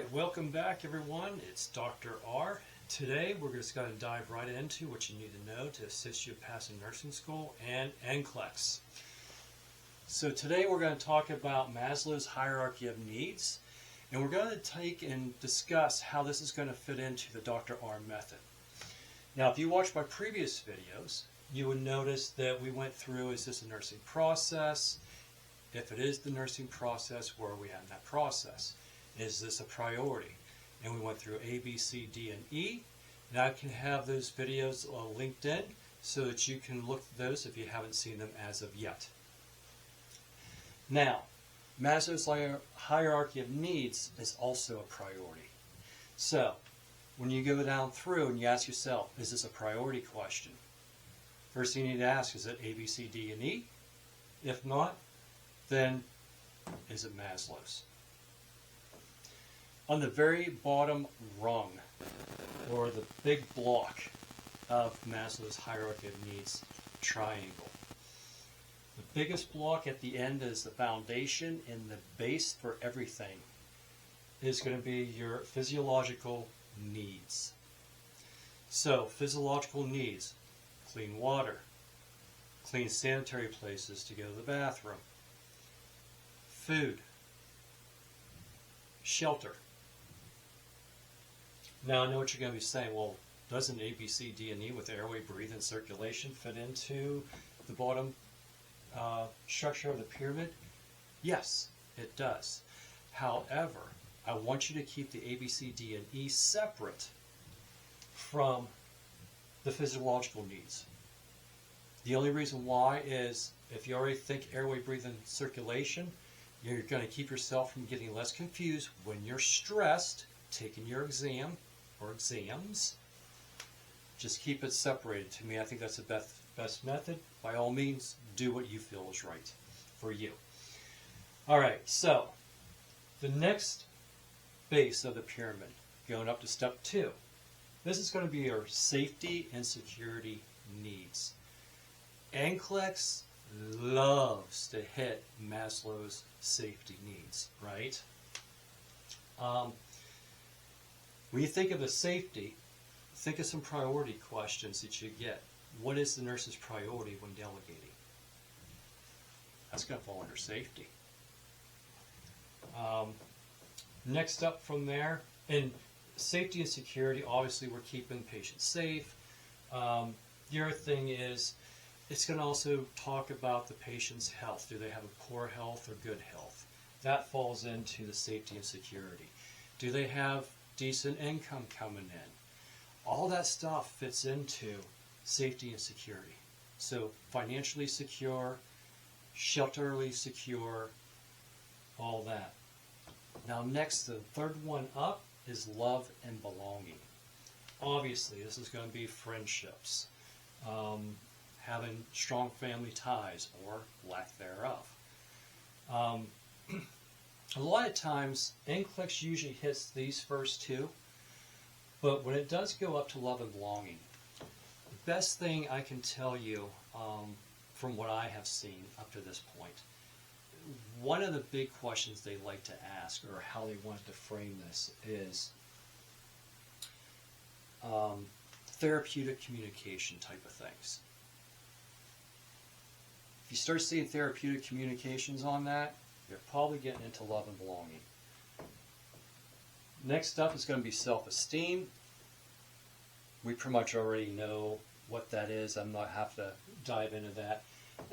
Alright, welcome back everyone. It's Dr. R. Today we're just going to dive right into what you need to know to assist you passing nursing school and NCLEX. So today we're going to talk about Maslow's hierarchy of needs, and we're going to take and discuss how this is going to fit into the Dr. R method. Now if you watched my previous videos, you would notice that we went through, is this a nursing process? If it is the nursing process, where are we at in that process? Is this a priority? And we went through A, B, C, D, and E. And I can have those videos linked in so that you can look at those if you haven't seen them as of yet. Now, Maslow's hierarchy of needs is also a priority. So, when you go down through and you ask yourself, is this a priority question? First thing you need to ask, is it A, B, C, D, and E? If not, then is it Maslow's? On the very bottom rung, or the big block of Maslow's hierarchy of needs triangle, the biggest block at the end is the foundation, and the base for everything is going to be your physiological needs. So, physiological needs: clean water, clean sanitary places to go to the bathroom, food, shelter. Now I know what you're going to be saying, well, doesn't A, B, C, D, and E with airway, breathing, circulation fit into the bottom structure of the pyramid? Yes, it does. However, I want you to keep the A, B, C, D, and E separate from the physiological needs. The only reason why is if you already think airway, breathing, circulation, you're going to keep yourself from getting less confused when you're stressed, taking your exam or exams. Just keep it separated. To me, I think that's the best method. By all means, do what you feel is right for you. Alright, so the next base of the pyramid, going up to step 2. This is going to be your safety and security needs. NCLEX loves to hit Maslow's safety needs, right? When you think of the safety, think of some priority questions that you get. What is the nurse's priority when delegating? That's going to fall under safety. Next up from there, in safety and security, obviously we're keeping patients safe. The other thing is, it's going to also talk about the patient's health. Do they have a poor health or good health? That falls into the safety and security. Do they have decent income coming in? All that stuff fits into safety and security. So financially secure, shelterly secure, all that. Now next, the third one up is love and belonging. Obviously, this is going to be friendships. Having strong family ties or lack thereof. A lot of times, NCLEX usually hits these first two, but when it does go up to love and belonging, the best thing I can tell you from what I have seen up to this point, one of the big questions they like to ask, or how they want to frame this, is therapeutic communication type of things. If you start seeing therapeutic communications on that, you're probably getting into love and belonging. Next up is going to be self-esteem. We pretty much already know what that is. I'm not have to dive into that.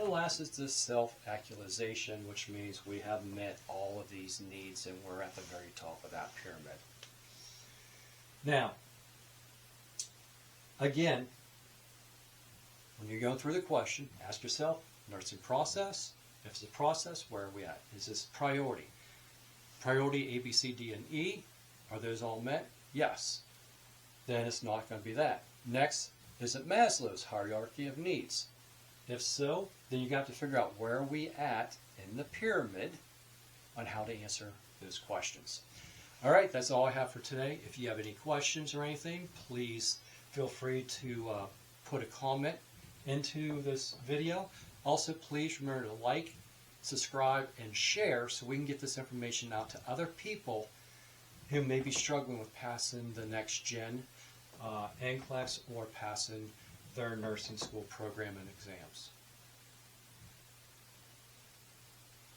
And last is the self-actualization, which means we have met all of these needs and we're at the very top of that pyramid. Now, again, when you're going through the question, ask yourself, nursing process? If it's a process, where are we at? Is this priority? Priority A, B, C, D, and E, are those all met? Yes. Then it's not going to be that. Next, is it Maslow's hierarchy of needs? If so, then you got to figure out where are we at in the pyramid on how to answer those questions. Alright, that's all I have for today. If you have any questions or anything, please feel free to put a comment into this video. Also, please remember to like, subscribe, and share so we can get this information out to other people who may be struggling with passing the NGN NCLEX or passing their nursing school program and exams.